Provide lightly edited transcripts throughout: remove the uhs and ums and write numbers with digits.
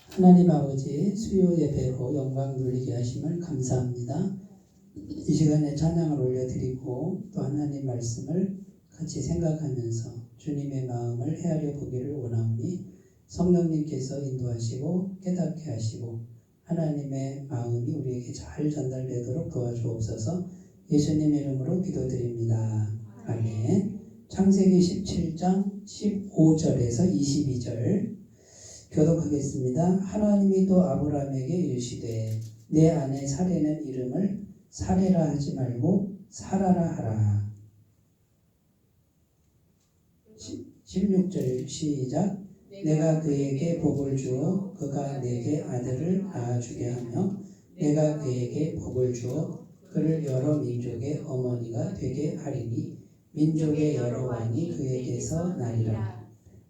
하나님 아버지 수요 예배로 영광 돌리게 하심을 감사합니다. 이 시간에 찬양을 올려드리고 또 하나님 말씀을 같이 생각하면서 주님의 마음을 헤아려 보기를 원하오니 성령님께서 인도하시고 깨닫게 하시고 하나님의 마음이 우리에게 잘 전달되도록 도와주옵소서. 예수님 이름으로 기도드립니다. 아멘. 창세기 17장 15절에서 22절 교독하겠습니다. 하나님이 또 아브라함에게 이르시되 내 아내 사레는 이름을 사레라 하지 말고 사라라 하라. 16절 시작. 내가 그에게 복을 주어 그가 내게 아들을 낳아주게 하며 내가 그에게 복을 주어 그를 여러 민족의 어머니가 되게 하리니 민족의 여러 왕이 그에게서 나리라.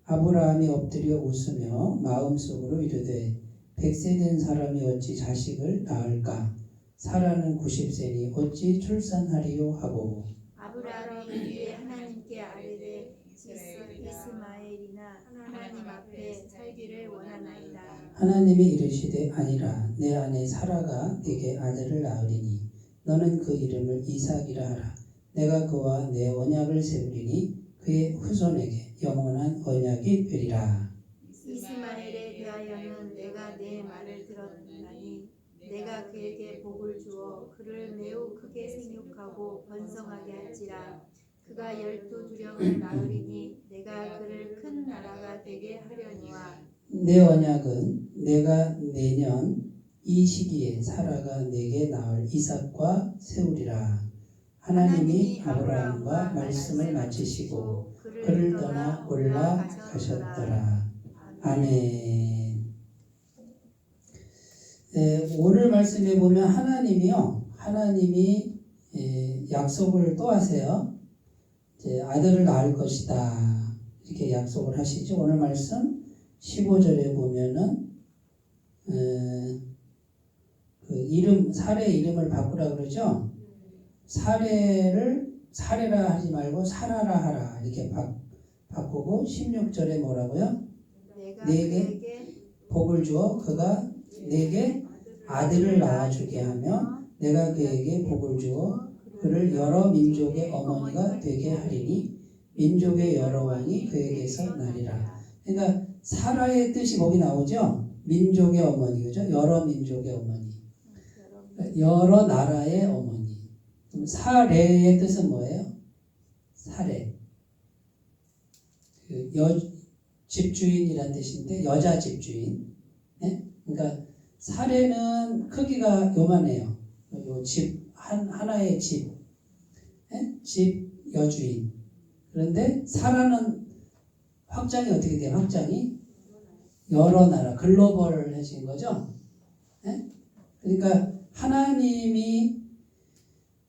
아브라함이 엎드려 웃으며 마음속으로 이르되 100세 된 사람이 어찌 자식을 낳을까? 사라는 90세니 어찌 출산하리요 하고 아브라함이 이에 하나님께 아뢰되 이스마엘이나 하나님 앞에 살기를 원하나이다. 하나님이 이르시되 아니라 내 아내 사라가 네게 아들을 낳으리니 너는 그 이름을 이삭이라 하라. 내가 그와 내 언약을 세우리니 그의 후손에게 영원한 언약이 되리라. 이스마엘에 대하여는 내가 내 말을 들었나니 내가 그에게 복을 주어 그를 매우 크게 생육하고 번성하게 할지라. 그가 12두령을 낳으리니 내가 그를 큰 나라가 되게 하려니와 내 언약은 내가 내년 이 시기에 사라가 내게 낳을 이삭과 세우리라. 하나님이 아브라함과 말씀을 마치시고 그를 떠나 올라가셨더라. 아멘. 오늘 말씀에 보면 하나님이 약속을 또 하세요. 아들을 낳을 것이다 이렇게 약속을 하시죠. 오늘 말씀 15절에 보면은 그 이름 사례 이름을 바꾸라 그러죠. 사례라 하지 말고 사라라 하라 이렇게 바꾸고 16절에 뭐라고요? 내게 복을 주어 그가 내게 아들을 낳아주게 하며 내가 그에게 복을 주어 그를 여러 민족의 어머니가 되게 하리니 민족의 여러 왕이 그에게서 나리라. 그러니까 사라의 뜻이 거기 나오죠. 민족의 어머니, 그죠? 여러 민족의 어머니, 여러 나라의 어머니. 그럼 사례의 뜻은 뭐예요? 사례. 집주인이란 뜻인데 여자 집주인. 네? 그러니까 사례는 크기가 요만해요. 요 집 하나의 집, 네? 집 여주인. 그런데 사라는 확장이 어떻게 돼요? 확장이 여러 나라, 글로벌해진 거죠. 네? 그러니까 하나님이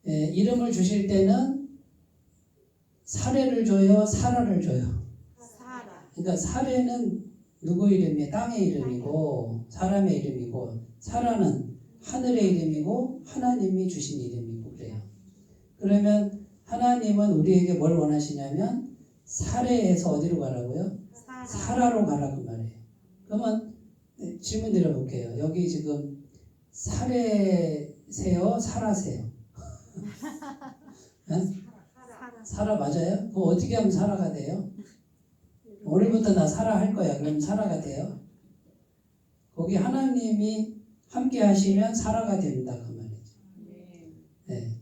이름을 주실 때는 사례를 줘요, 사라를 줘요. 그러니까 사례는 누구 이름이에요? 땅의 이름이고 사람의 이름이고 사라는 하늘의 이름이고 하나님이 주신 이름이고 그래요. 그러면 하나님은 우리에게 뭘 원하시냐면 사례에서 어디로 가라고요? 사라로 가라 그 말이에요. 그러면 질문 드려볼게요. 여기 지금 사례세요? 사라세요? 네? 사라 맞아요? 그럼 어떻게 하면 사라가 돼요? 오늘부터 나 사라 할 거야. 그럼 사라가 돼요? 거기 하나님이 함께 하시면 사라가 된다 그 말이죠. 네.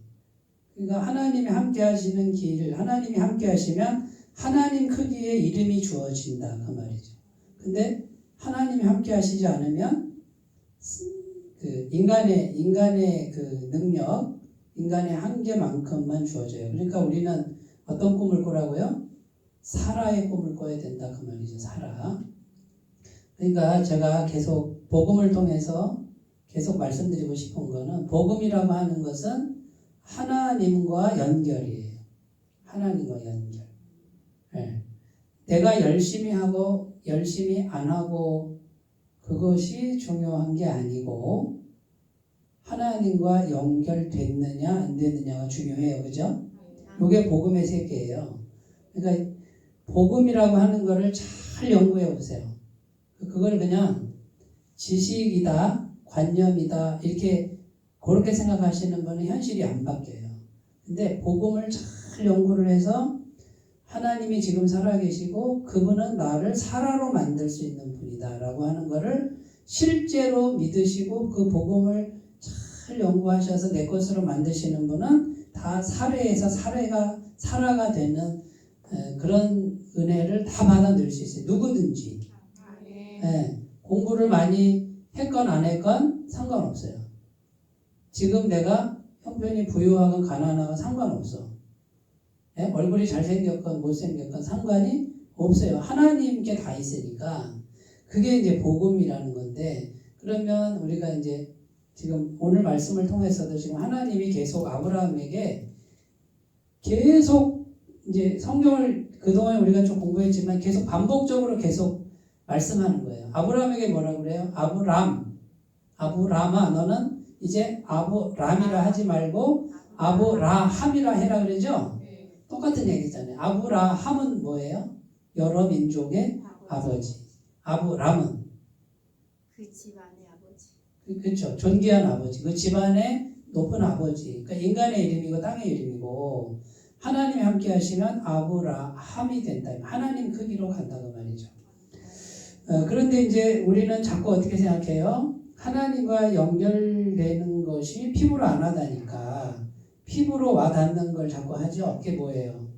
그러니까 하나님이 함께 하시는 길, 하나님이 함께 하시면 하나님 크기의 이름이 주어진다 그 말이죠. 근데 하나님이 함께 하시지 않으면 그 인간의 그 능력, 인간의 한계만큼만 주어져요. 그러니까 우리는 어떤 꿈을 꾸라고요? 사라의 꿈을 꿔야 된다 그 말이죠. 사라. 그러니까 제가 계속 복음을 통해서 계속 말씀드리고 싶은 거는 복음이라고 하는 것은 하나님과 연결이에요. 하나님과 연결. 네. 내가 열심히 하고 열심히 안 하고 그것이 중요한 게 아니고 하나님과 연결됐느냐 안 됐느냐가 중요해요. 그죠? 이게 복음의 세계예요. 그러니까 복음이라고 하는 거를 잘 연구해 보세요. 그걸 그냥 지식이다, 관념이다 이렇게 그렇게 생각하시는 분은 현실이 안 바뀌어요. 근데 복음을 잘 연구를 해서 하나님이 지금 살아계시고 그분은 나를 사라로 만들 수 있는 분이다 라고 하는 거를 실제로 믿으시고 그 복음을 잘 연구하셔서 내 것으로 만드시는 분은 다 사례에서 사라가 되는 그런 은혜를 다 받아들일 수 있어요. 누구든지. 공부를 많이 했건 안 했건 상관없어요. 지금 내가 형편이 부유하건 가난하건 상관없어. 얼굴이 잘생겼건 못생겼건 상관이 없어요. 하나님께 다 있으니까 그게 이제 복음이라는 건데, 그러면 우리가 이제 지금 오늘 말씀을 통해서도 지금 하나님이 계속 아브라함에게 계속 이제 성경을 그동안 우리가 좀 공부했지만 계속 반복적으로 계속 말씀하는 거예요. 아브라함에게 뭐라 그래요? 아브라함아 너는 이제 아브람이라 하지 말고 아브라함이라 해라 그러죠? 똑같은 얘기잖아요. 아브라함은 뭐예요? 여러 민족의 아버지. 아브람은 그 집안의 아버지. 그렇죠. 존귀한 아버지. 그 집안의 높은 아버지. 그러니까 인간의 이름이고 땅의 이름이고 하나님이 함께 하시면 아브라함이 된다. 하나님 크기로 간다고 말이죠. 그런데 이제 우리는 자꾸 어떻게 생각해요? 하나님과 연결되는 것이 피부로 안 와닿으니까 피부로 와닿는 걸 자꾸 하죠. 그게 뭐예요?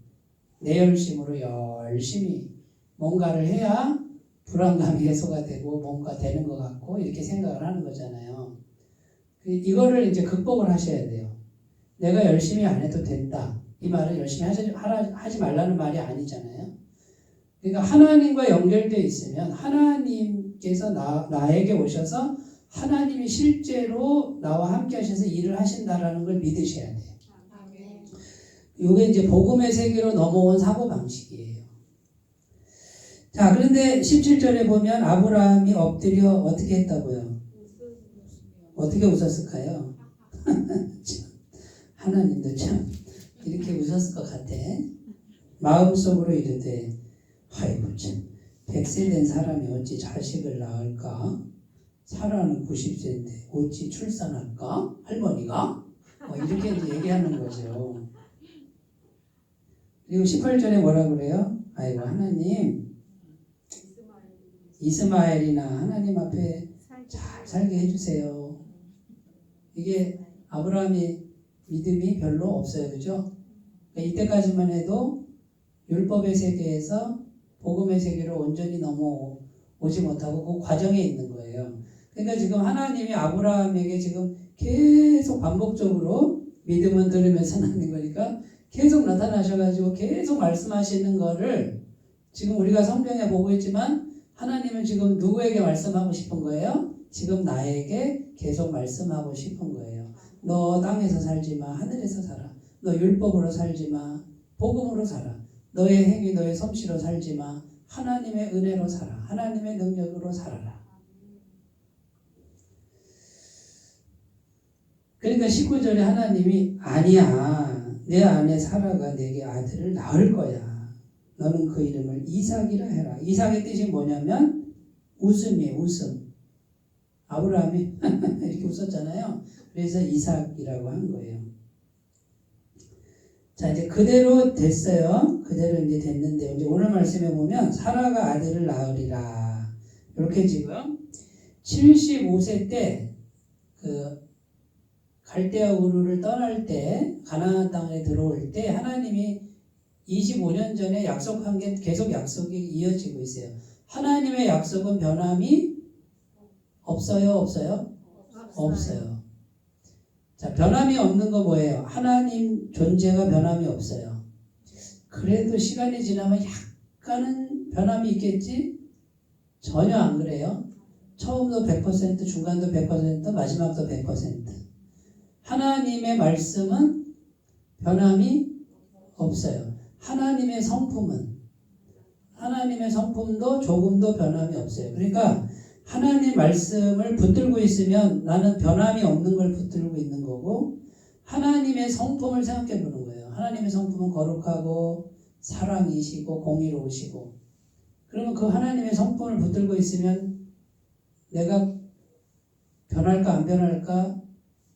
내 열심으로 열심히 뭔가를 해야 불안감이 해소가 되고 뭔가 되는 것 같고 이렇게 생각을 하는 거잖아요. 이거를 이제 극복을 하셔야 돼요. 내가 열심히 안 해도 된다. 이 말은 열심히 하지 말라는 말이 아니잖아요. 그러니까 하나님과 연결되어 있으면 하나님께서 나에게 오셔서 하나님이 실제로 나와 함께 하셔서 일을 하신다라는 걸 믿으셔야 돼요. 이게 이제 복음의 세계로 넘어온 사고방식이에요. 자, 그런데 17절에 보면 아브라함이 엎드려 어떻게 했다고요? 어떻게 웃었을까요? 하나님도 참 이렇게 웃었을 것 같아. 마음속으로 이르되 아이고 참 100세 된 사람이 어찌 자식을 낳을까? 사라는 90세인데 어찌 출산할까? 할머니가? 이렇게 이제 얘기하는 거죠. 그리고 18절에 뭐라 그래요? 아이고 하나님 이스마엘이나 하나님 앞에 잘 살게 해주세요. 이게 아브라함이 믿음이 별로 없어요. 그죠? 그러니까 이때까지만 해도 율법의 세계에서 복음의 세계로 온전히 넘어오지 못하고 그 과정에 있는 거예요. 그러니까 지금 하나님이 아브라함에게 지금 계속 반복적으로 믿음은 들으면서 나는 거니까 계속 나타나셔가지고 계속 말씀하시는 거를 지금 우리가 성경에 보고 있지만 하나님은 지금 누구에게 말씀하고 싶은 거예요? 지금 나에게 계속 말씀하고 싶은 거예요. 너 땅에서 살지 마. 하늘에서 살아. 너 율법으로 살지 마. 복음으로 살아. 너의 행위, 너의 솜씨로 살지 마. 하나님의 은혜로 살아. 하나님의 능력으로 살아라. 그러니까 19절에 하나님이 아니야. 내 아내 사라가 내게 아들을 낳을 거야. 너는 그 이름을 이삭이라 해라. 이삭의 뜻이 뭐냐면 웃음이에요. 웃음. 아브라함이 이렇게 웃었잖아요. 그래서 이삭이라고 한 거예요. 자, 이제 그대로 됐어요. 그대로 이제 됐는데 이제 오늘 말씀에 보면 사라가 아들을 낳으리라. 이렇게 지금 75세 때 그 갈대아 우르를 떠날 때 가나안 땅에 들어올 때 하나님이 25년 전에 약속한 게 계속 약속이 이어지고 있어요. 하나님의 약속은 변함이 없어요? 없어요? 없어요. 자, 변함이 없는 거 뭐예요? 하나님 존재가 변함이 없어요. 그래도 시간이 지나면 약간은 변함이 있겠지? 전혀 안 그래요. 처음도 100%, 중간도 100%, 마지막도 100%. 하나님의 말씀은 변함이 없어요. 하나님의 성품도 조금도 변함이 없어요. 그러니까 하나님 말씀을 붙들고 있으면 나는 변함이 없는 걸 붙들고 있는 거고, 하나님의 성품을 생각해 보는 거예요. 하나님의 성품은 거룩하고 사랑이시고 공의로우시고, 그러면 그 하나님의 성품을 붙들고 있으면 내가 변할까 안 변할까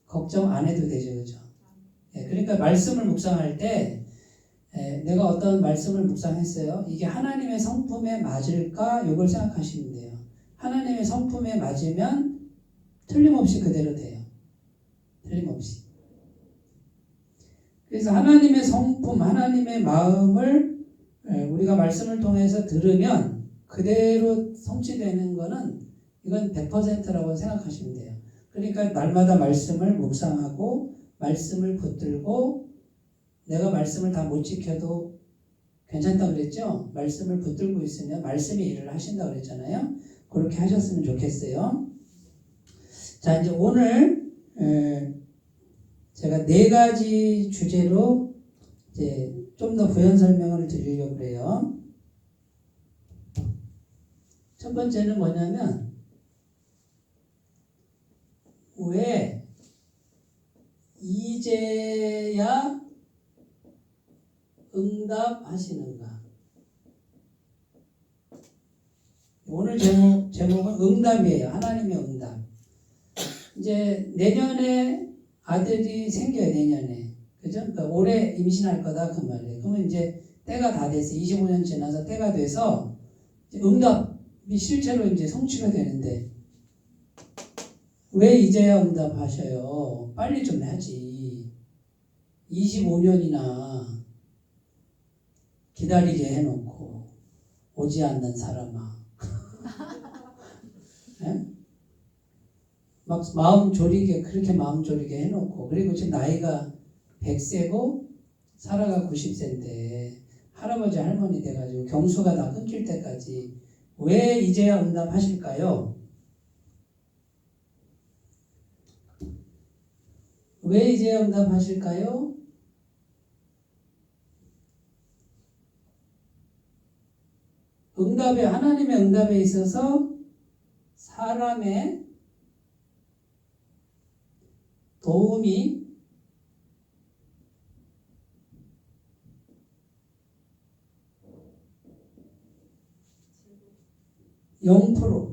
걱정 안 해도 되죠. 그죠? 예, 그러니까 말씀을 묵상할 때 내가 어떤 말씀을 묵상했어요. 이게 하나님의 성품에 맞을까? 이걸 생각하시면 돼요. 하나님의 성품에 맞으면 틀림없이 그대로 돼요. 틀림없이. 그래서 하나님의 성품, 하나님의 마음을 우리가 말씀을 통해서 들으면 그대로 성취되는 거는 이건 100%라고 생각하시면 돼요. 그러니까 날마다 말씀을 묵상하고 말씀을 붙들고 내가 말씀을 다 못 지켜도 괜찮다고 그랬죠? 말씀을 붙들고 있으면 말씀이 일을 하신다고 그랬잖아요. 그렇게 하셨으면 좋겠어요. 자, 이제 오늘 제가 4가지 주제로 이제 좀 더 부연 설명을 드리려고 그래요. 첫 번째는 뭐냐면 왜 이제야 응답하시는가? 오늘 제목은 응답이에요. 하나님의 응답. 이제 내년에 아들이 생겨요. 내년에. 그죠? 그러니까 올해 임신할 거다 그 말이에요. 그러면 이제 때가 다 됐어. 25년 지나서 때가 돼서 응답이 실제로 이제 성취가 되는데 왜 이제야 응답하셔요? 빨리 좀 하지. 25년이나 기다리게 해놓고 오지 않는 사람아. 네? 막 마음 졸이게 그렇게 마음 졸이게 해놓고 그리고 지금 나이가 100세고 사라가 90세인데 할아버지 할머니 돼가지고 경수가 다 끊길 때까지 왜 이제야 응답하실까요? 왜 이제야 응답하실까요? 하나님의 응답에 있어서 사람의 도움이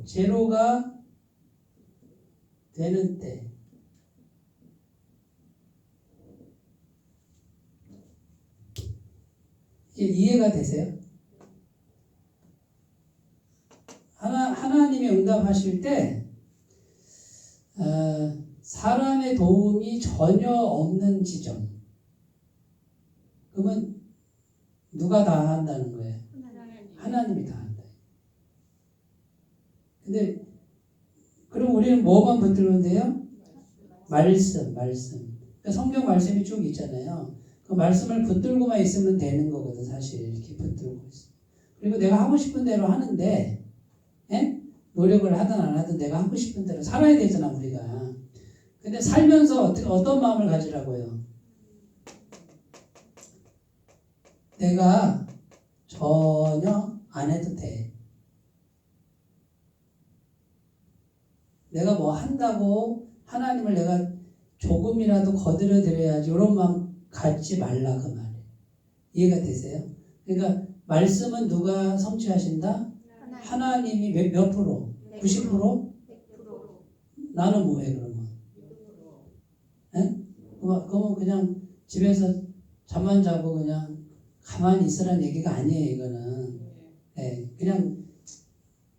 제로가 되는 때 이게 이해가 되세요? 하나님이 응답하실 때 사람의 도움이 전혀 없는 지점 그러면 누가 다 한다는 거예요? 하나님이 다 한다. 근데 그럼 우리는 뭐만 붙들면 돼요? 말씀. 그러니까 성경 말씀이 쭉 있잖아요. 그 말씀을 붙들고만 있으면 되는 거거든. 사실 이렇게 붙들고 있어. 그리고 내가 하고 싶은 대로 하는데 노력을 하든 안 하든 내가 하고 싶은 대로 살아야 되잖아 우리가. 근데 살면서 어떤 마음을 가지라고요? 내가 전혀 안 해도 돼. 내가 뭐 한다고 하나님을 내가 조금이라도 거들어 드려야지 이런 마음 갖지 말라 그 말이에요. 이해가 되세요? 그러니까 말씀은 누가 성취하신다? 하나님이 몇 프로? 90%? 100%? 나는 뭐해 그러면? 그러면 그냥 집에서 잠만 자고 그냥 가만히 있으라는 얘기가 아니에요. 이거는 그냥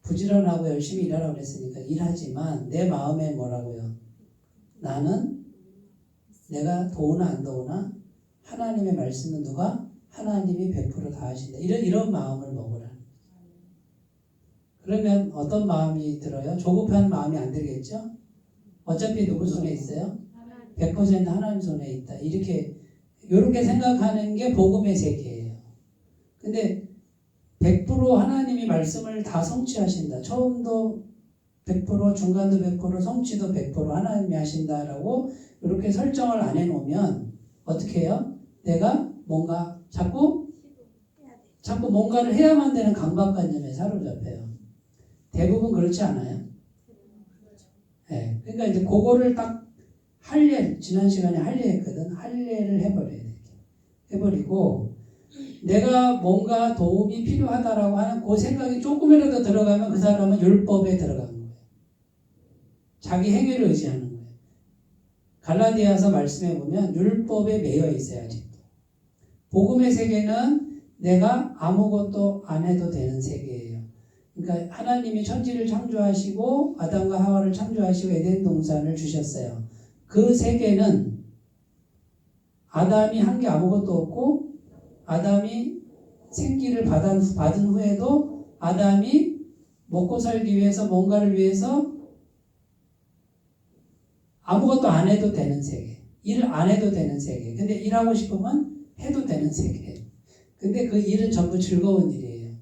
부지런하고 열심히 일하라고 그랬으니까 일하지만 내 마음에 뭐라고요? 나는 내가 도우나 안 도우나 하나님의 말씀은 누가? 하나님이 100%다 하신다. 이런 마음을 먹으라. 그러면 어떤 마음이 들어요? 조급한 마음이 안 들겠죠? 어차피 누구 손에 있어요? 100% 하나님 손에 있다. 이렇게 생각하는 게 복음의 세계예요. 근데 100% 하나님이 말씀을 다 성취하신다. 처음도 100%, 중간도 100%, 성취도 100% 하나님이 하신다라고 이렇게 설정을 안 해놓으면 어떻게 해요? 내가 뭔가 자꾸 뭔가를 해야만 되는 강박관념에 사로잡혀요. 대부분 그렇지 않아요? 네. 그러니까 이제 그거를 딱 지난 시간에 할례했거든. 할례를 해버려야 돼. 해버리고 내가 뭔가 도움이 필요하다라고 하는 그 생각이 조금이라도 들어가면 그 사람은 율법에 들어가는 거예요. 자기 행위를 의지하는 거예요. 갈라디아서 말씀해 보면 율법에 매여 있어요. 아직도. 복음의 세계는 내가 아무것도 안 해도 되는 세계예요. 그러니까 하나님이 천지를 창조하시고 아담과 하와를 창조하시고 에덴 동산을 주셨어요. 그 세계는 아담이 한 게 아무것도 없고 아담이 생기를 받은 후에도 아담이 먹고 살기 위해서 뭔가를 위해서 아무것도 안 해도 되는 세계. 일을 안 해도 되는 세계. 근데 일하고 싶으면 해도 되는 세계. 근데 그 일은 전부 즐거운 일이에요.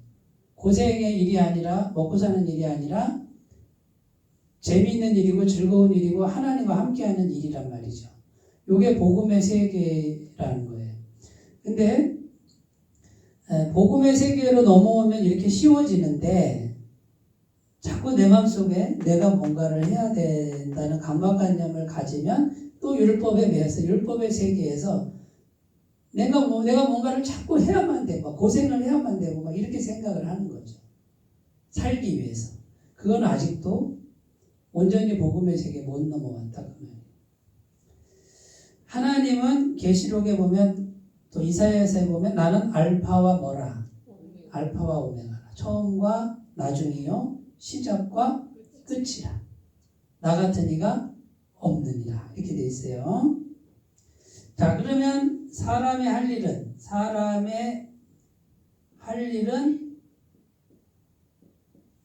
고생의 일이 아니라 먹고 사는 일이 아니라 재미있는 일이고 즐거운 일이고 하나님과 함께하는 일이란 말이죠. 이게 복음의 세계라는 거예요. 근데 복음의 세계로 넘어오면 이렇게 쉬워지는데 자꾸 내 마음속에 내가 뭔가를 해야 된다는 강박관념을 가지면 또 율법에 매여서 율법의 세계에서 내가 뭔가를 자꾸 해야만 되고 고생을 해야만 되고 막 이렇게 생각을 하는 거죠. 살기 위해서. 그건 아직도 온전히 복음의 세계에 못 넘어왔다 그 말이에요. 하나님은 계시록에 보면 또 이사야서에 보면 나는 알파와 뭐라? 알파와 오메가라. 처음과 나중이요 시작과 끝이라. 나 같은 이가 없느니라. 이렇게 돼 있어요. 자, 그러면 사람의 할 일은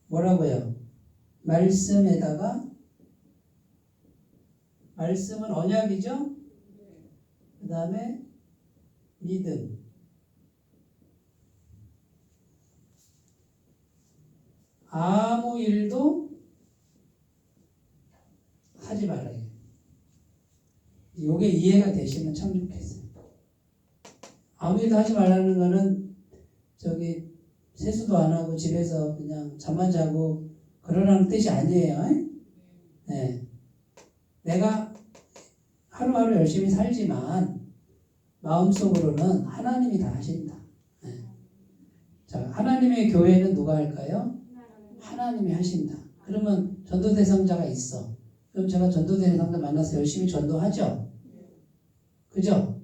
뭐라고요? 말씀에다가 말씀은 언약이죠? 그 다음에 믿음. 아무 일도 하지 말아요. 이게 이해가 되시면 참 좋겠어요. 아무 일도 하지 말라는 거는 세수도 안 하고 집에서 그냥 잠만 자고 그러라는 뜻이 아니에요. 네. 내가 하루하루 열심히 살지만 마음속으로는 하나님이 다 하신다. 네. 자, 하나님의 교회는 누가 할까요? 하나님이 하신다. 그러면 전도 대상자가 있어. 그럼 제가 전도 대상자 만나서 열심히 전도하죠. 그죠?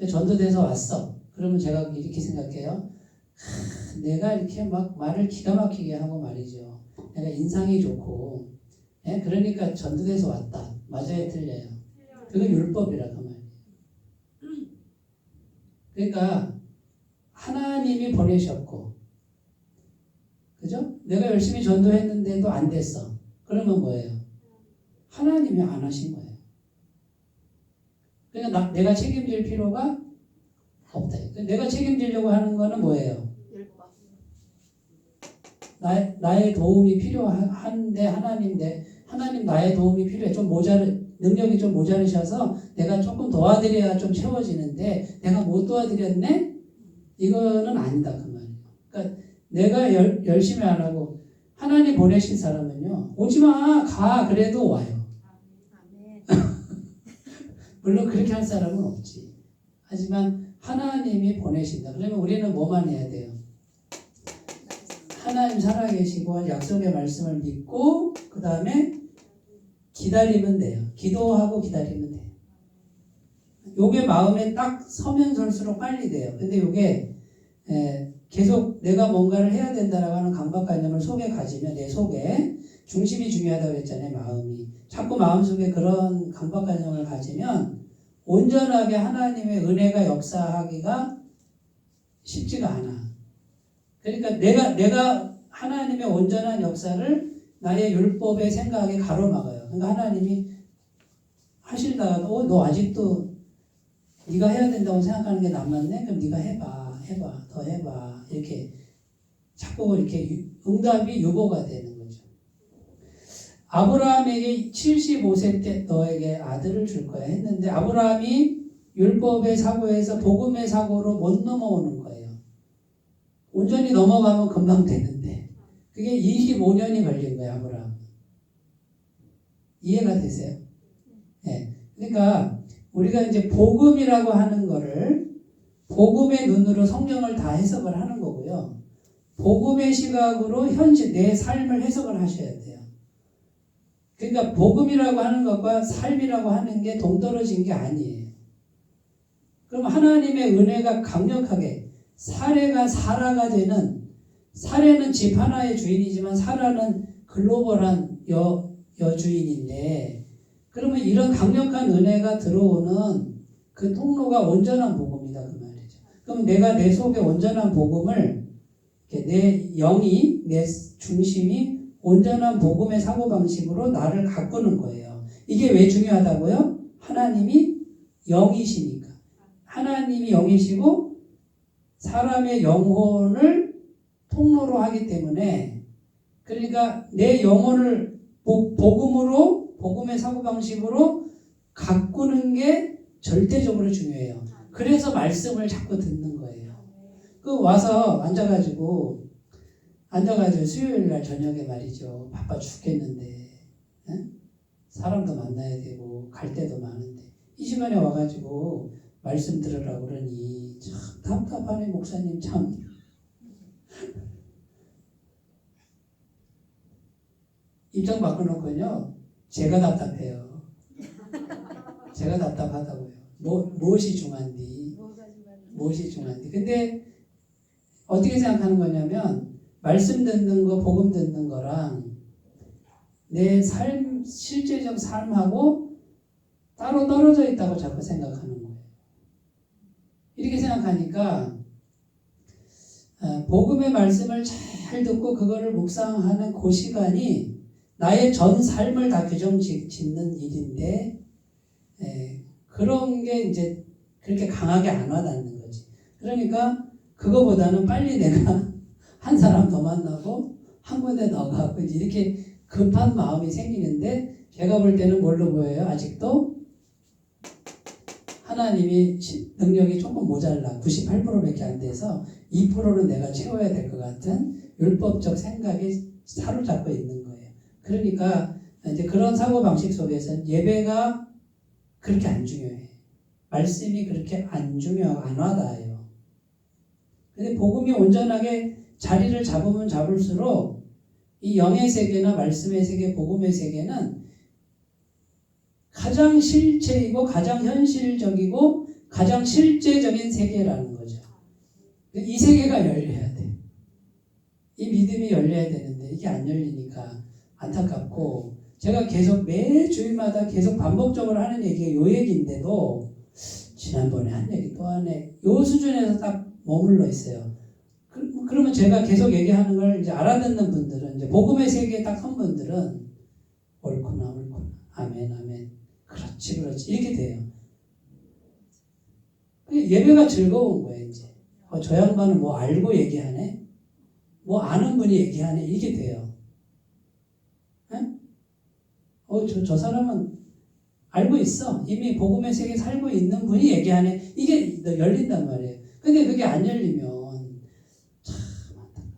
전도돼서 왔어. 그러면 제가 이렇게 생각해요. 내가 이렇게 막 말을 기가 막히게 하고 말이죠. 내가 인상이 좋고, 예? 그러니까 전도돼서 왔다. 맞아요, 틀려요? 그건 율법이라 그 말이에요. 그러니까 하나님이 보내셨고, 그죠? 내가 열심히 전도했는데도 안 됐어. 그러면 뭐예요? 하나님이 안 하신 거예요. 그러니까 내가 책임질 필요가 없다. 내가 책임지려고 하는 거는 뭐예요? 나의 도움이 필요한데 하나님 나의 도움이 필요해. 능력이 좀 모자르셔서 내가 조금 도와드려야 좀 채워지는데 내가 못 도와드렸네? 이거는 아니다 그 말이에요. 그러니까 내가 열심히 안 하고 하나님 보내신 사람은요. 오지마 가 그래도 와요. 물론 그렇게 할 사람은 없지. 하지만 하나님이 보내신다. 그러면 우리는 뭐만 해야 돼요? 하나님 살아계시고 약속의 말씀을 믿고 그 다음에 기다리면 돼요. 기도하고 기다리면 돼요. 요게 마음에 딱 서면 설수록 빨리 돼요. 근데 요게 계속 내가 뭔가를 해야 된다라고 하는 강박관념을 속에 가지면 내 속에 중심이 중요하다고 했잖아요. 마음이. 자꾸 마음속에 그런 강박관념을 가지면 온전하게 하나님의 은혜가 역사하기가 쉽지가 않아. 그러니까 내가 하나님의 온전한 역사를 나의 율법의 생각에 가로막아요. 그러니까 하나님이 하실다가도 너 아직도 네가 해야 된다고 생각하는 게 남았네? 그럼 네가 해봐, 더 해봐. 이렇게 자꾸 이렇게 응답이 유보가 되는 거죠. 아브라함에게 75세 때 너에게 아들을 줄 거야 했는데 아브라함이 율법의 사고에서 복음의 사고로 못 넘어오는 거예요. 온전히 넘어가면 금방 되는데 그게 25년이 걸린 거예요. 아브라함. 이해가 되세요? 네. 그러니까 우리가 이제 복음이라고 하는 거를 복음의 눈으로 성경을 다 해석을 하는 거고요. 복음의 시각으로 현실 내 삶을 해석을 하셔야 돼요. 그러니까 복음이라고 하는 것과 삶이라고 하는 게 동떨어진 게 아니에요. 그럼 하나님의 은혜가 강력하게 사례가 사라가 되는, 사례는 집 하나의 주인이지만 사라는 글로벌한 여주인인데, 그러면 이런 강력한 은혜가 들어오는 그 통로가 온전한 복음이다 그 말이죠. 그럼 내가 내 속에 온전한 복음을, 내 영이, 내 중심이 온전한 복음의 사고방식으로 나를 가꾸는 거예요. 이게 왜 중요하다고요? 하나님이 영이시니까. 하나님이 영이시고 사람의 영혼을 통로로 하기 때문에, 그러니까 내 영혼을 복음으로, 복음의 사고방식으로 가꾸는 게 절대적으로 중요해요. 그래서 말씀을 자꾸 듣는 거예요. 그 와서 앉아가지고 수요일 날 저녁에 말이죠. 바빠 죽겠는데, 에? 사람도 만나야 되고 갈 데도 많은데 이 시간에 와가지고 말씀 들으라고 그러니 참 답답하네. 목사님 참. 입장 바꿔놓고요. 제가 답답해요. 제가 답답하다고요. 무엇이 중요한디? 무엇이 중요한디? 근데 어떻게 생각하는 거냐면, 말씀 듣는 거, 복음 듣는 거랑 내 삶, 실제적 삶하고 따로 떨어져 있다고 자꾸 생각하는 거예요. 이렇게 생각하니까 복음의 말씀을 잘 듣고 그거를 묵상하는 그 시간이 나의 전 삶을 다 규정 짓는 일인데, 그런 게 이제 그렇게 강하게 안 와닿는 거지. 그러니까 그거보다는 빨리 내가 한 사람 더 만나고 한 군데 더 가고 이렇게 급한 마음이 생기는데, 제가 볼 때는 뭘로 보여요? 아직도 하나님이 능력이 조금 모자라. 98%밖에 안 돼서 2%는 내가 채워야 될 것 같은 율법적 생각이 사로잡고 있는 거예요. 그러니까 이제 그런 사고방식 속에서 예배가 그렇게 안 중요해. 말씀이 그렇게 안 중요하고 안 와닿아요. 근데 복음이 온전하게 자리를 잡으면 잡을수록 이 영의 세계나 말씀의 세계, 복음의 세계는 가장 실체이고 가장 현실적이고 가장 실제적인 세계라는 거죠. 이 세계가 열려야 돼. 이 믿음이 열려야 되는데 이게 안 열리니까 안타깝고, 제가 계속 매 주일마다 계속 반복적으로 하는 얘기가 요 얘기인데도 지난번에 한 얘기 또 하네. 요 수준에서 딱 머물러 있어요. 그러면 제가 계속 얘기하는 걸 이제 알아듣는 분들은, 이제 복음의 세계에 딱 선 분들은 옳구나, 아멘, 아멘, 그렇지, 이렇게 돼요. 예배가 즐거운 거예요. 이제 저 양반은 뭐 알고 얘기하네, 뭐 아는 분이 얘기하네, 이렇게 돼요. 저 사람은 알고 있어. 이미 복음의 세계에 살고 있는 분이 얘기하네. 이게 열린단 말이에요. 근데 그게 안 열리면 참 안타까워.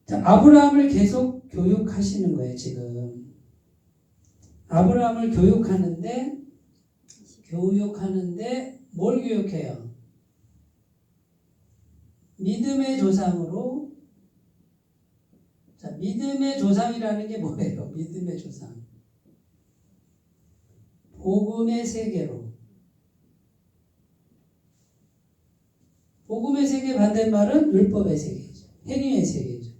자, 아브라함을 계속 교육하시는 거예요, 지금. 아브라함을 교육하는데 뭘 교육해요? 믿음의 조상으로. 자, 믿음의 조상이라는 게 뭐예요? 믿음의 조상. 복음의 세계로. 복음의 세계 반대말은 율법의 세계죠. 행위의 세계죠.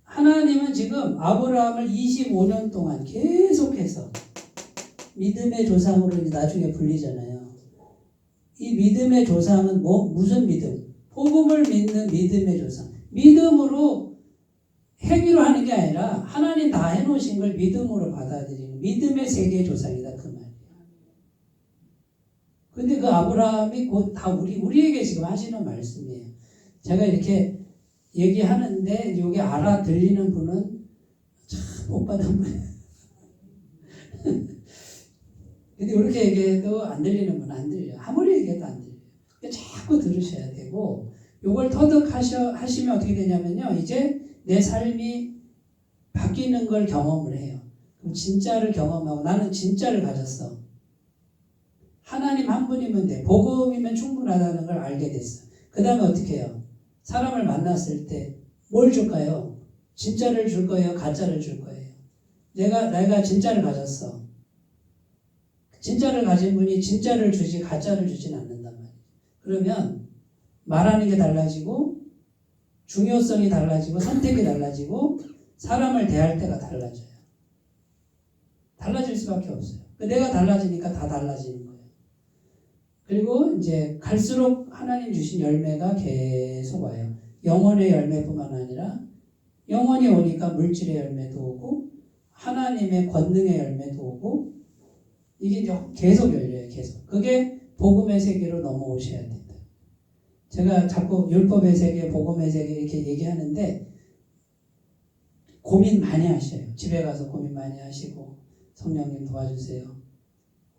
하나님은 지금 아브라함을 25년 동안 계속해서 믿음의 조상으로 나중에 불리잖아요. 이 믿음의 조상은 무슨 믿음? 복음을 믿는 믿음의 조상. 믿음으로 행위로 하는 게 아니라 하나님 다 해놓으신 걸 믿음으로 받아들이는 믿음의 세계의 조상이다 그 말이에요. 근데 그 아브라함이 곧 다 우리에게 지금 하시는 말씀이에요. 제가 이렇게 얘기하는데 이게 알아들리는 분은 참 못 받은 분이에요. 근데 이렇게 얘기해도 안 들리는 분은 안 들려요. 아무리 얘기해도 안 들려요. 자꾸 들으셔야 되고, 이걸 터득하시면 어떻게 되냐면요, 이제 내 삶이 바뀌는 걸 경험을 해요. 그럼 진짜를 경험하고, 나는 진짜를 가졌어. 하나님 한 분이면 돼. 복음이면 충분하다는 걸 알게 됐어. 그 다음에 어떻게 해요? 사람을 만났을 때 뭘 줄까요? 진짜를 줄 거예요? 가짜를 줄 거예요? 내가 진짜를 가졌어. 진짜를 가진 분이 진짜를 주지 가짜를 주진 않는단 말이에요. 그러면 말하는 게 달라지고 중요성이 달라지고 선택이 달라지고 사람을 대할 때가 달라져요. 달라질 수밖에 없어요. 내가 달라지니까 다 달라지는 거예요. 그리고 이제 갈수록 하나님 주신 열매가 계속 와요. 영혼의 열매뿐만 아니라 영혼이 오니까 물질의 열매도 오고 하나님의 권능의 열매도 오고 이게 이제 계속 열려요. 계속. 그게 복음의 세계로 넘어오셔야 된다. 제가 자꾸 율법의 세계, 복음의 세계 이렇게 얘기하는데 고민 많이 하셔요. 집에 가서 고민 많이 하시고 성령님 도와주세요.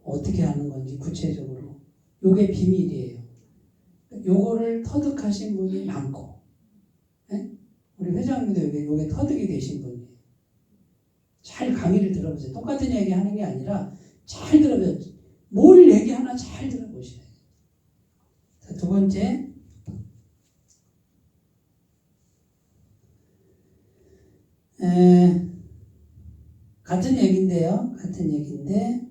어떻게 하는 건지 구체적으로. 요게 비밀이에요. 요거를 터득하신 분이 많고 네? 우리 회장님도 요게 터득이 되신 분이에요. 잘 강의를 들어보세요. 똑같은 얘기 하는 게 아니라 잘 들어보세요. 뭘 얘기하나 잘 들어보셔야 돼요. 자, 두 번째 같은 얘기인데요. 같은 얘기인데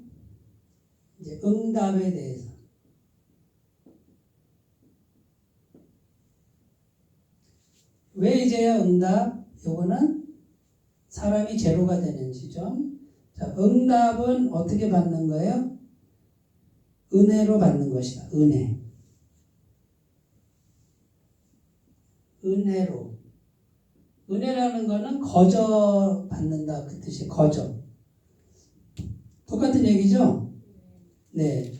이제 응답에 대해서 왜 이제야 응답? 요거는 사람이 제로가 되는 지점. 자, 응답은 어떻게 받는 거예요? 은혜로 받는 것이다. 은혜. 은혜로. 은혜라는 거는 거저 받는다 그 뜻이 거저. 똑같은 얘기죠? 네.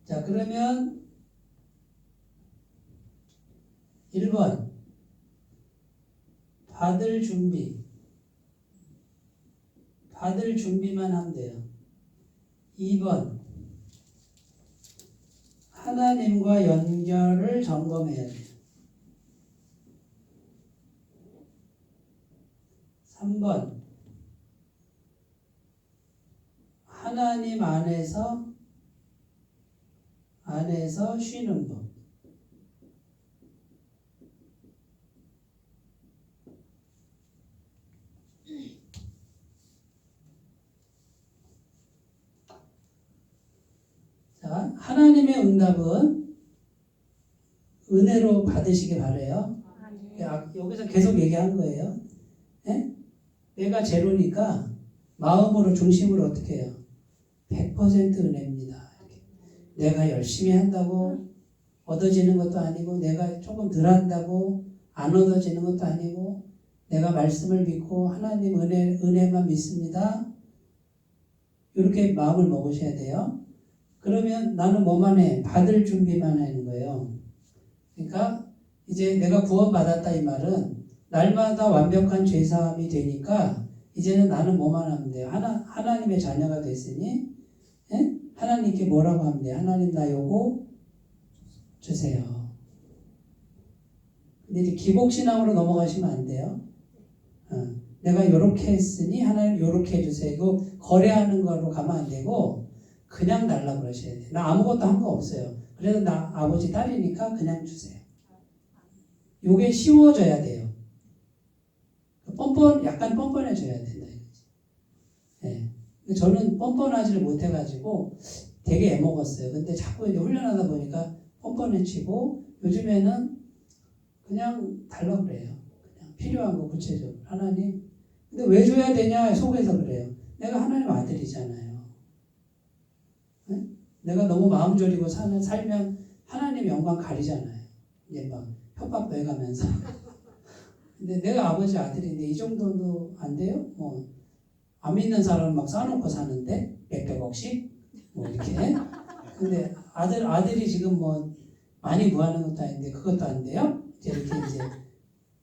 자, 그러면 1번 받을 준비. 받을 준비만 하면 돼요. 2번 하나님과 연결을 점검해야 돼요. 3번 하나님 안에서 쉬는 법. 자, 하나님의 응답은 은혜로 받으시기 바래요. 여기서 계속 얘기한 거예요. 네? 내가 제로니까 마음으로 중심으로 어떻게 해요? 100% 은혜입니다. 이렇게. 내가 열심히 한다고 얻어지는 것도 아니고 내가 조금 덜 한다고 안 얻어지는 것도 아니고 내가 말씀을 믿고 하나님 은혜만 믿습니다. 이렇게 마음을 먹으셔야 돼요. 그러면 나는 뭐만 해? 받을 준비만 하는 거예요. 그러니까 이제 내가 구원받았다 이 말은 날마다 완벽한 죄사함이 되니까 이제는 나는 뭐만 하면 돼요? 하나님의 자녀가 됐으니 예? 하나님께 뭐라고 하면 돼요? 하나님 나 요거 주세요. 근데 이제 기복신앙으로 넘어가시면 안 돼요. 내가 요렇게 했으니 하나님 요렇게 해주세요. 이거 거래하는 걸로 가면 안 되고 그냥 달라고 그러셔야 돼요. 나 아무것도 한 거 없어요. 그래도 나 아버지 딸이니까 그냥 주세요. 요게 쉬워져야 돼요. 약간 뻔뻔해져야 된다. 네. 저는 뻔뻔하지를 못해가지고 되게 애먹었어요. 근데 자꾸 이제 훈련하다 보니까 뻔뻔해지고 요즘에는 그냥 달라고 그래요. 그냥 필요한 거 구체적으로. 하나님. 근데 왜 줘야 되냐 속에서 그래요. 내가 하나님 아들이잖아요. 네? 내가 너무 마음 졸이고 살면 하나님 영광 가리잖아요. 이제 막 협박도 해가면서. 근데 내가 아버지 아들인데 이 정도도 안 돼요? 안 믿는 사람은 막 싸놓고 사는데 몇백억씩 이렇게. 근데 아들이 지금 많이 구하는 것도 아닌데 그것도 안 돼요? 이렇게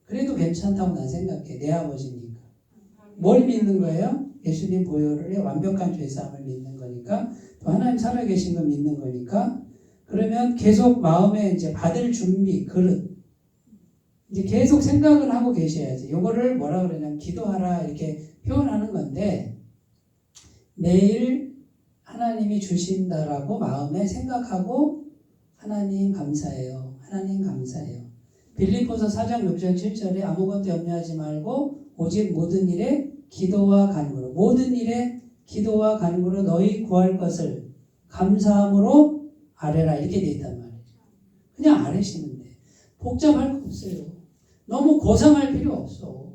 그래도 괜찮다고 난 생각해. 내 아버지니까. 뭘 믿는 거예요? 예수님 보혈을 완벽한 죄사함을 믿는 거니까 또 하나님 살아계신 걸 믿는 거니까 그러면 계속 마음에 이제 받을 준비 그릇 이제 계속 생각을 하고 계셔야지. 요거를 뭐라 그러냐면 기도하라 이렇게 표현하는 건데 매일 하나님이 주신다라고 마음에 생각하고 하나님 감사해요. 하나님 감사해요. 빌립보서 4장 6절 7절에 아무것도 염려하지 말고 오직 모든 일에 기도와 간구로 모든 일에 기도와 간구로 너희 구할 것을 감사함으로 아뢰라 이렇게 돼 있단 말이에요. 그냥 아뢰시면 돼. 복잡할 거 없어요. 너무 고상할 필요 없어.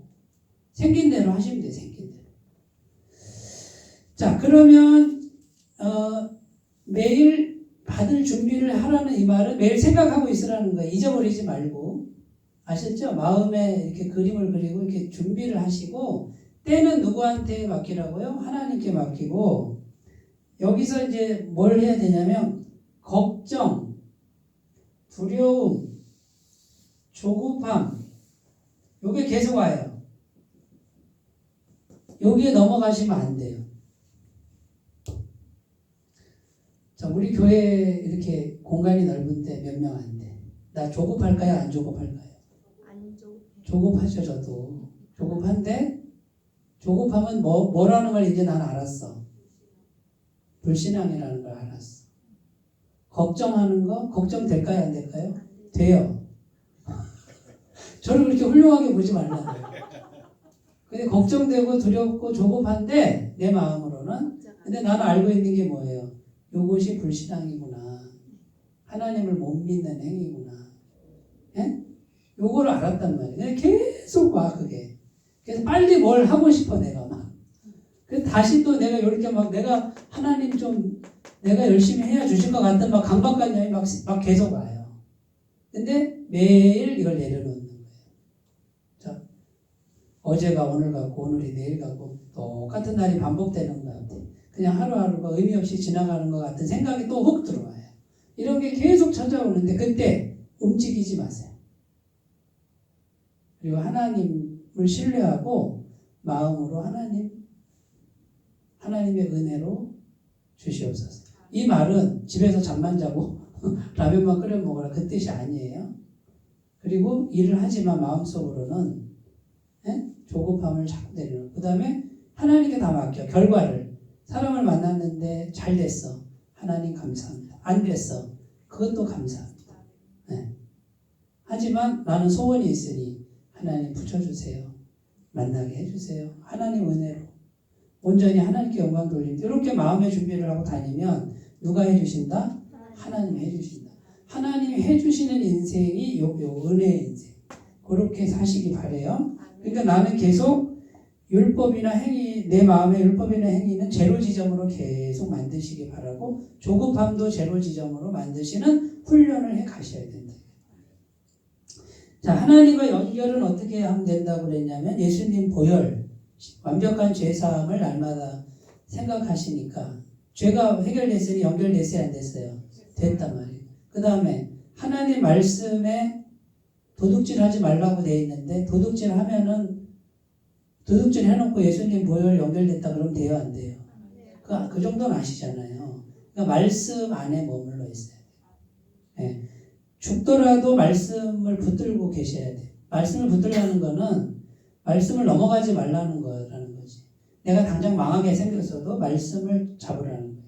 생긴 대로 하시면 돼. 생긴 대로. 자 그러면 매일 받을 준비를 하라는 이 말은 매일 생각하고 있으라는 거예요. 잊어버리지 말고. 아셨죠? 마음에 이렇게 그림을 그리고 이렇게 준비를 하시고 때는 누구한테 맡기라고요? 하나님께 맡기고 여기서 이제 뭘 해야 되냐면 걱정, 두려움, 조급함 요게 계속 와요. 여기에 넘어가시면 안 돼요. 자, 우리 교회 이렇게 공간이 넓은데 몇 명 안 돼. 나 조급할까요? 안 조급할까요? 안 조급해. 조급하죠, 저도. 조급한데 조급하면 뭐라는 걸 이제 난 알았어. 불신앙이라는 걸 알았어. 걱정하는 거 걱정될까요? 안 될까요? 돼요. 저를 그렇게 훌륭하게 보지 말라고요. 근데 걱정되고 두렵고 조급한데 내 마음으로는 근데 나는 알고 있는 게 뭐예요? 요것이 불신앙이구나. 하나님을 못 믿는 행위구나. 예? 요거를 알았단 말이에요. 근데 계속 와 그게. 그래서 빨리 뭘 하고 싶어 내가 막. 그래서 다시 또 내가 이렇게 막 내가 하나님 좀 내가 열심히 해야 주실 것 같은 막 강박관념이 막 계속 와요. 근데 매일 이걸 내려놓는 거예요. 자, 어제가 오늘 같고 오늘이 내일 같고 똑같은 날이 반복되는 것 같아. 그냥 하루하루가 의미 없이 지나가는 것 같은 생각이 또 훅 들어와요. 이런 게 계속 찾아오는데 그때 움직이지 마세요. 그리고 하나님을 신뢰하고 마음으로 하나님의 은혜로 주시옵소서. 이 말은 집에서 잠만 자고 라면만 끓여 먹으라 그 뜻이 아니에요. 그리고 일을 하지만 마음속으로는 조급함을 자꾸 내려놓고 그 다음에 하나님께 다 맡겨. 결과를 사람을 만났는데 잘 됐어. 하나님 감사합니다. 안 됐어. 그것도 감사합니다. 네. 하지만 나는 소원이 있으니 하나님 붙여주세요. 만나게 해주세요. 하나님 은혜로 온전히 하나님께 영광 돌립니다. 이렇게 마음의 준비를 하고 다니면 누가 해주신다? 하나님이 해주신다. 하나님이 해주시는 인생이 요 은혜의 인생. 그렇게 사시기 바래요. 그러니까 나는 계속 율법이나 행위, 내 마음의 율법이나 행위는 제로 지점으로 계속 만드시기 바라고 조급함도 제로 지점으로 만드시는 훈련을 해 가셔야 된다. 자, 하나님과 연결은 어떻게 하면 된다고 그랬냐면 예수님 보혈, 완벽한 죄사함을 날마다 생각하시니까 죄가 해결됐으니 연결됐어요? 안 됐어요? 됐단 말이에요. 그 다음에 하나님 말씀에 도둑질하지 말라고 돼 있는데 도둑질 하면은 도둑질 해놓고 예수님 보혈 연결됐다 그러면 돼요? 안 돼요? 그 정도는 아시잖아요. 그러니까 말씀 안에 머물러 있어야 돼요. 네. 죽더라도 말씀을 붙들고 계셔야 돼요. 말씀을 붙들라는 거는 말씀을 넘어가지 말라는 거라는 거지. 내가 당장 망하게 생겼어도 말씀을 잡으라는 거예요.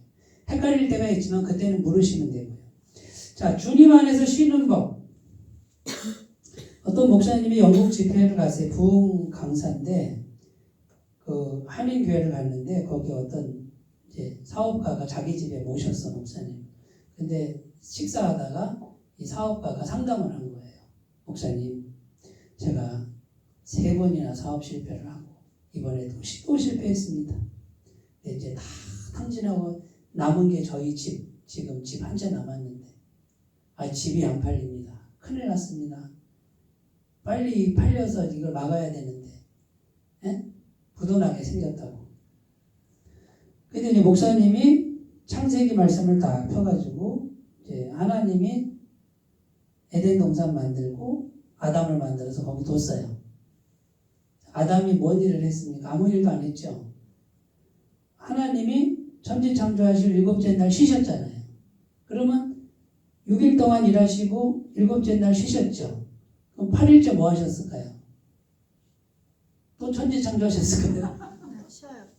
헷갈릴 때가 있지만 그때는 물으시면 되고요. 자, 주님 안에서 쉬는 법. 어떤 목사님이 영국 집회를 갔어요. 부흥 강사인데 그 한인교회를 갔는데 거기 어떤 이제 사업가가 자기 집에 모셨어 목사님. 근데 식사하다가 이 사업가가 상담을 한 거예요. 목사님, 제가 3번이나 사업 실패를 하고 이번에도 또 실패했습니다. 근데 이제 다 탕진하고 남은 게 저희 집, 지금 집 한 채 남았는데 집이 안 팔립니다. 큰일 났습니다. 빨리 팔려서 이걸 막아야 되는데 부도나게 생겼다고. 근데 이제 목사님이 창세기 말씀을 다 펴가지고 이제 하나님이 에덴 동산 만들고 아담을 만들어서 거기 뒀어요. 아담이 뭔 일을 했습니까? 아무 일도 안 했죠. 하나님이 천지 창조하시고 7째 날 쉬셨잖아요. 그러면 6일 동안 일하시고 7째 날 쉬셨죠. 그럼 8일째 뭐 하셨을까요? 또 천지 창조하셨을 거예요.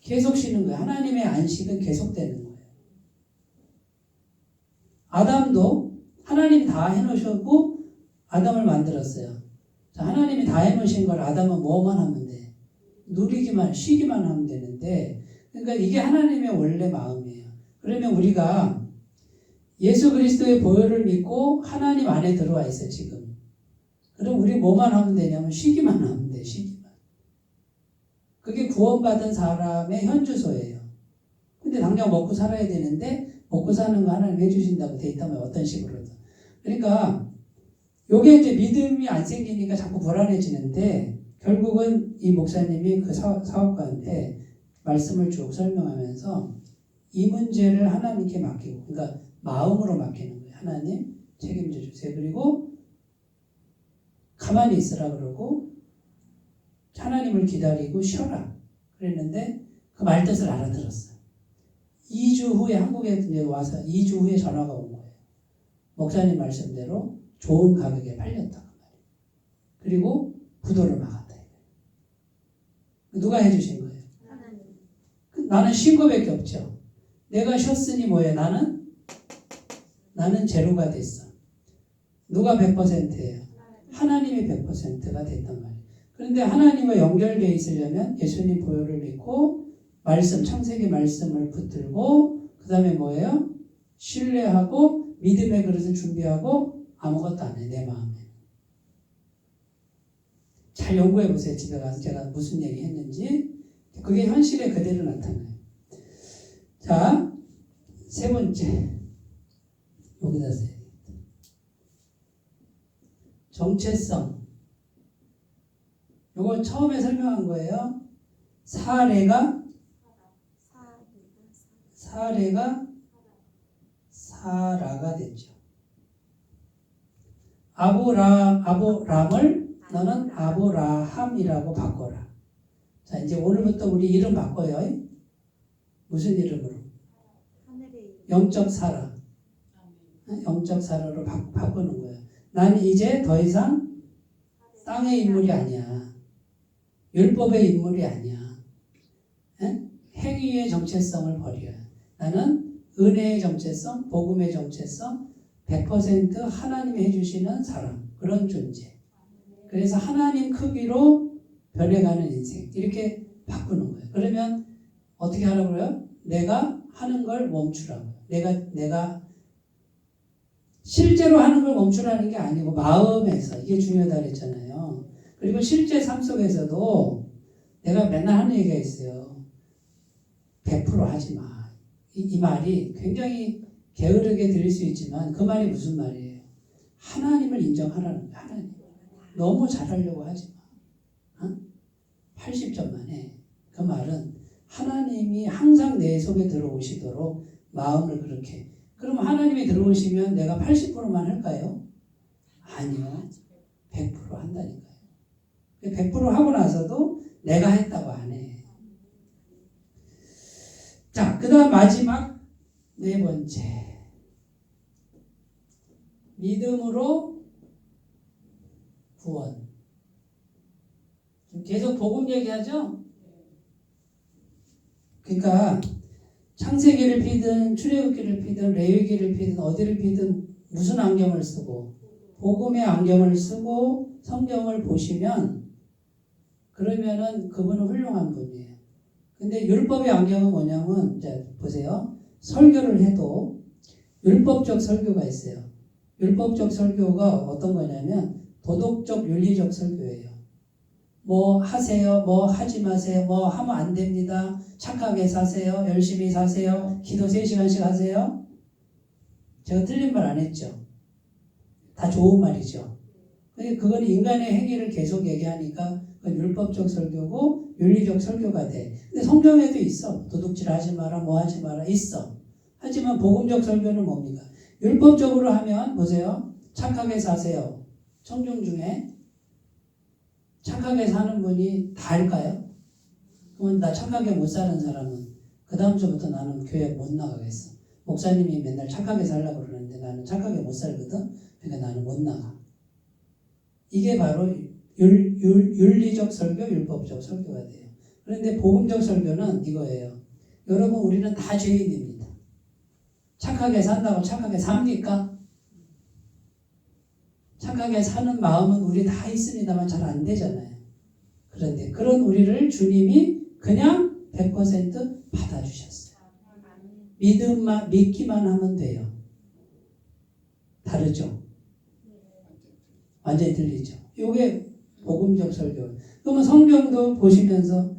계속 쉬는 거예요. 하나님의 안식은 계속되는 거예요. 아담도 하나님이 다 해놓으셨고 아담을 만들었어요. 자, 하나님이 다 해놓으신 걸 아담은 뭐만 하면 돼? 누리기만, 쉬기만 하면 되는데, 그러니까 이게 하나님의 원래 마음이에요. 그러면 우리가 예수 그리스도의 보혈을 믿고 하나님 안에 들어와 있어 지금. 그럼 우리 뭐만 하면 되냐면 쉬기만 하면 돼. 쉬기만. 그게 구원받은 사람의 현주소예요. 근데 당장 먹고 살아야 되는데 먹고 사는 거 하나님 해주신다고 돼 있다면 어떤 식으로든. 그러니까 요게 이제 믿음이 안 생기니까 자꾸 불안해지는데 결국은 이 목사님이 그 사업가한테 말씀을 쭉 설명하면서 이 문제를 하나님께 맡기고, 그러니까 마음으로 맡기는 거예요. 하나님 책임져 주세요. 그리고 가만히 있으라 그러고 하나님을 기다리고 쉬어라 그랬는데 그 말뜻을 알아들었어요. 2주 후에 한국에 이제 와서 2주 후에 전화가 온 거예요. 목사님 말씀대로 좋은 가격에 팔렸다 그 말이에요. 그리고 부도를 막았다. 누가 해주신 거예요? 하나님. 나는 쉰 거밖에 없죠. 내가 쉬었으니 뭐예요? 나는 제로가 됐어. 누가 100%예요? 하나님이 100%가 됐단 말이에요. 그런데 하나님과 연결되어 있으려면 예수님 보혈을 믿고 말씀, 창세기 말씀을 붙들고 그 다음에 뭐예요? 신뢰하고 믿음의 그릇을 준비하고 아무것도 안 해. 내 마음에. 잘 연구해 보세요. 집에 가서 제가 무슨 얘기 했는지. 그게 현실에 그대로 나타나요. 자, 세 번째. 여기다 써야 되겠다. 정체성. 요거 처음에 설명한 거예요. 사례가 사라가 됐죠. 아브람을 너는 아브라함이라고 바꿔라. 자, 이제 오늘부터 우리 이름 바꿔요. 무슨 이름으로? 영적 사라. 영적 사라로 바꾸는 거예요. 나는 이제 더 이상 땅의 인물이 아니야. 율법의 인물이 아니야. 행위의 정체성을 버려. 나는 은혜의 정체성, 복음의 정체성, 100% 하나님이 해주시는 사람, 그런 존재. 그래서 하나님 크기로 변해가는 인생, 이렇게 바꾸는 거예요. 그러면 어떻게 하라고요? 내가 하는 걸 멈추라고요. 내가 실제로 하는 걸 멈추라는 게 아니고 마음에서, 이게 중요하다 그랬잖아요. 그리고 실제 삶 속에서도 내가 맨날 하는 얘기가 있어요. 100% 하지 마. 이 말이 굉장히 게으르게 들릴 수 있지만 그 말이 무슨 말이에요? 하나님을 인정하라는 거예요. 하나님. 너무 잘하려고 하지 마. 80점만 해. 그 말은 하나님이 항상 내 속에 들어오시도록 마음을 그렇게. 그럼 하나님이 들어오시면 내가 80%만 할까요? 아니요. 100% 한다니까요. 100% 하고 나서도 내가 했다고 안 해. 자, 그 다음 마지막 네 번째. 믿음으로 구원. 계속 복음 얘기하죠? 그러니까 창세기를 피든 출애굽기를 피든 레위기를 피든 어디를 피든 무슨 안경을 쓰고 복음의 안경을 쓰고 성경을 보시면 그러면은 그분은 훌륭한 분이에요. 근데 율법의 안경은 뭐냐면 이제 보세요. 설교를 해도 율법적 설교가 있어요. 율법적 설교가 어떤 거냐면 도덕적 윤리적 설교예요. 뭐 하세요, 뭐 하지 마세요, 뭐 하면 안 됩니다. 착하게 사세요, 열심히 사세요, 기도 3시간씩 하세요. 제가 틀린 말 안 했죠. 다 좋은 말이죠. 그건 인간의 행위를 계속 얘기하니까 그건 율법적 설교고 윤리적 설교가 돼. 근데 성경에도 있어. 도둑질 하지 마라, 뭐 하지 마라 있어. 하지만 복음적 설교는 뭡니까? 율법적으로 하면 보세요. 착하게 사세요. 성경 중에 착하게 사는 분이 다 할까요? 그러면 나 착하게 못 사는 사람은 그 다음 주부터 나는 교회 못 나가겠어. 목사님이 맨날 착하게 살라고 그러는데 나는 착하게 못 살거든. 그러니까 나는 못 나가. 이게 바로 윤리적 설교, 율법적 설교가 돼요. 그런데 복음적 설교는 이거예요. 여러분, 우리는 다 죄인입니다. 착하게 산다고 착하게 삽니까? 착하게 사는 마음은 우리 다 있습니다만 잘 안 되잖아요. 그런데 그런 우리를 주님이 그냥 100% 받아주셨어요. 믿기만 하면 돼요. 다르죠? 완전히 들리죠? 이게 복음적 설교. 그러면 성경도 보시면서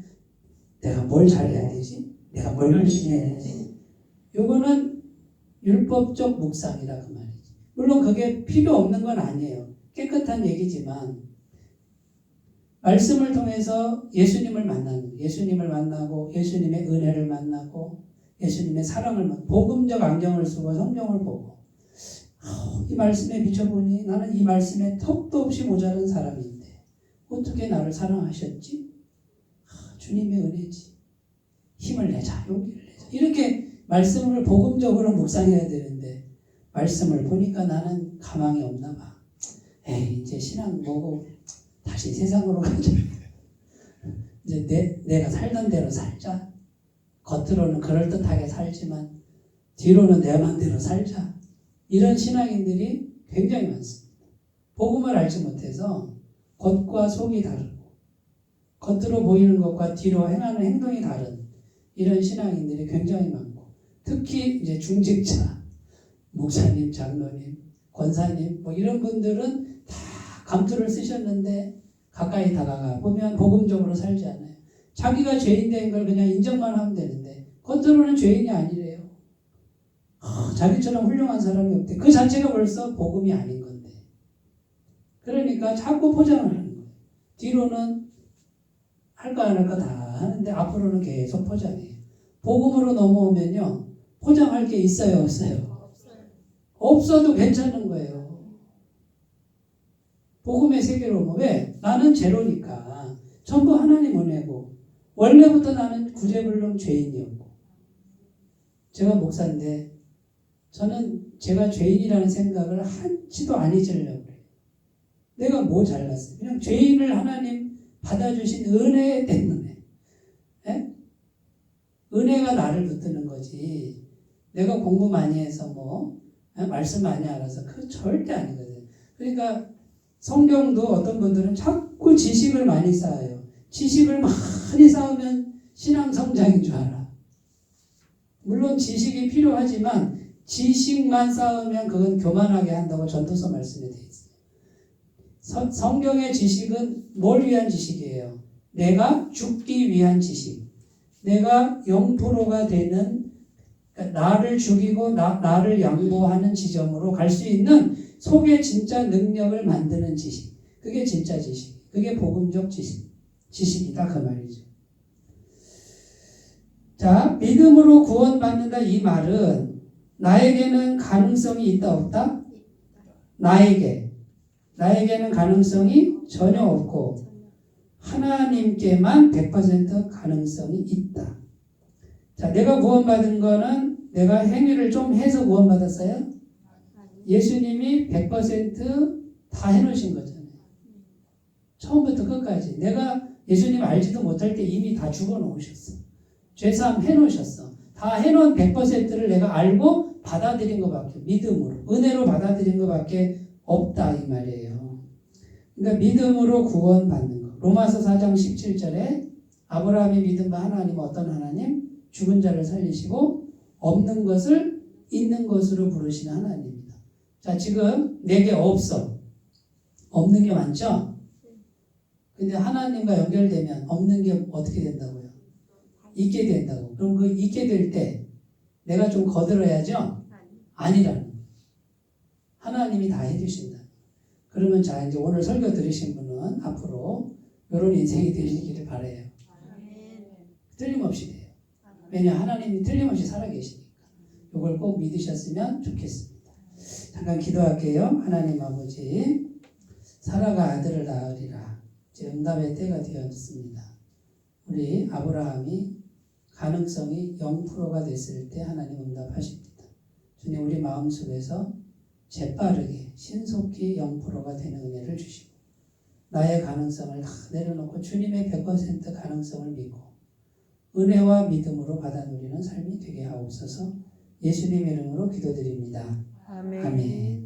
내가 뭘 잘해야 되지? 내가 뭘 열심히 해야 되지? 요거는 율법적 묵상이라 그 말이지. 물론 그게 필요 없는 건 아니에요. 깨끗한 얘기지만 말씀을 통해서 예수님을 만나고 예수님의 은혜를 만나고 예수님의 사랑을 만나고 복음적 안경을 쓰고 성경을 보고 이 말씀에 비춰보니 나는 이 말씀에 턱도 없이 모자란 사람인데 어떻게 나를 사랑하셨지? 주님의 은혜지. 힘을 내자, 용기를 내자. 이렇게 말씀을 복음적으로 묵상해야 되는데 말씀을 보니까 나는 가망이 없나 봐. 에이, 이제 신앙 뭐고 다시 세상으로 가자. 이제 내가 살던 대로 살자. 겉으로는 그럴듯하게 살지만 뒤로는 내 맘대로 살자. 이런 신앙인들이 굉장히 많습니다. 복음을 알지 못해서 겉과 속이 다르고 겉으로 보이는 것과 뒤로 행하는 행동이 다른 이런 신앙인들이 굉장히 많고 특히 이제 중직자, 목사님, 장로님, 권사님 뭐 이런 분들은 다 감투를 쓰셨는데 가까이 다가가 보면 복음적으로 살지 않아요. 자기가 죄인 된 걸 그냥 인정만 하면 되는데 겉으로는 죄인이 아니래요. 자기처럼 훌륭한 사람이 없대. 그 자체가 벌써 복음이 아닌 건데. 그러니까 자꾸 포장을 하는 거예요. 뒤로는 할까 안 할까 다 하는데 앞으로는 계속 포장해요. 복음으로 넘어오면요. 포장할 게 있어요, 없어요? 없어도 괜찮은 거예요. 복음의 세계로 오면 왜? 나는 제로니까 전부 하나님 은혜고 원래부터 나는 구제불능 죄인이었고 제가 목사인데 저는 제가 죄인이라는 생각을 한치도 안 잊으려고 그래요. 내가 뭐 잘났어요? 그냥 죄인을 하나님 받아주신 은혜 때문에 은혜가 나를 붙드는 거지 내가 공부 많이 해서 뭐 말씀 많이 알아서 그 절대 아니거든요. 그러니까 성경도 어떤 분들은 자꾸 지식을 많이 쌓아요. 지식을 많이 쌓으면 신앙 성장인 줄 알아. 물론 지식이 필요하지만 지식만 쌓으면 그건 교만하게 한다고 전도서 말씀에 되어 있어요. 성경의 지식은 뭘 위한 지식이에요? 내가 죽기 위한 지식. 내가 0%가 되는 나를 죽이고 나를 양보하는 지점으로 갈 수 있는 속의 진짜 능력을 만드는 지식. 그게 진짜 지식. 그게 복음적 지식이다 그 말이죠. 자, 믿음으로 구원받는다 이 말은 나에게는 가능성이 있다 없다? 나에게는 가능성이 전혀 없고 하나님께만 100% 가능성이 있다. 자, 내가 구원받은 거는 내가 행위를 좀 해서 구원받았어요? 예수님이 100% 해놓으신 거잖아요. 처음부터 끝까지. 내가 예수님 알지도 못할 때 이미 다 죽어놓으셨어. 죄사함 해놓으셨어. 다 해놓은 100%를 내가 알고 받아들인 것밖에, 믿음으로, 은혜로 받아들인 것밖에 없다 이 말이에요. 그러니까 믿음으로 구원받는 것. 로마서 4장 17절에 아브라함이 믿은 바 하나님 어떤 하나님? 죽은 자를 살리시고 없는 것을 있는 것으로 부르시는 하나님입니다. 자, 지금 내게 없어. 없는 게 많죠? 근데 하나님과 연결되면 없는 게 어떻게 된다고요? 있게 된다고. 그럼 그 있게 될 때 내가 좀 거들어야죠? 아니라는. 하나님이 다 해주신다. 그러면 자, 이제 오늘 설교 들으신 분은 앞으로 이런 인생이 되시기를 바라요. 틀림없이 돼요. 왜냐 하나님이 틀림없이 살아계시니까. 이걸 꼭 믿으셨으면 좋겠습니다. 잠깐 기도할게요. 하나님 아버지, 사라가 아들을 낳으리라. 이제 응답의 때가 되었습니다. 우리 아브라함이 가능성이 0%가 됐을 때 하나님 응답하십니다. 주님 우리 마음속에서 재빠르게 신속히 0%가 되는 은혜를 주시고 나의 가능성을 다 내려놓고 주님의 100% 가능성을 믿고 은혜와 믿음으로 받아 누리는 삶이 되게 하옵소서. 예수님의 이름으로 기도드립니다. 아멘.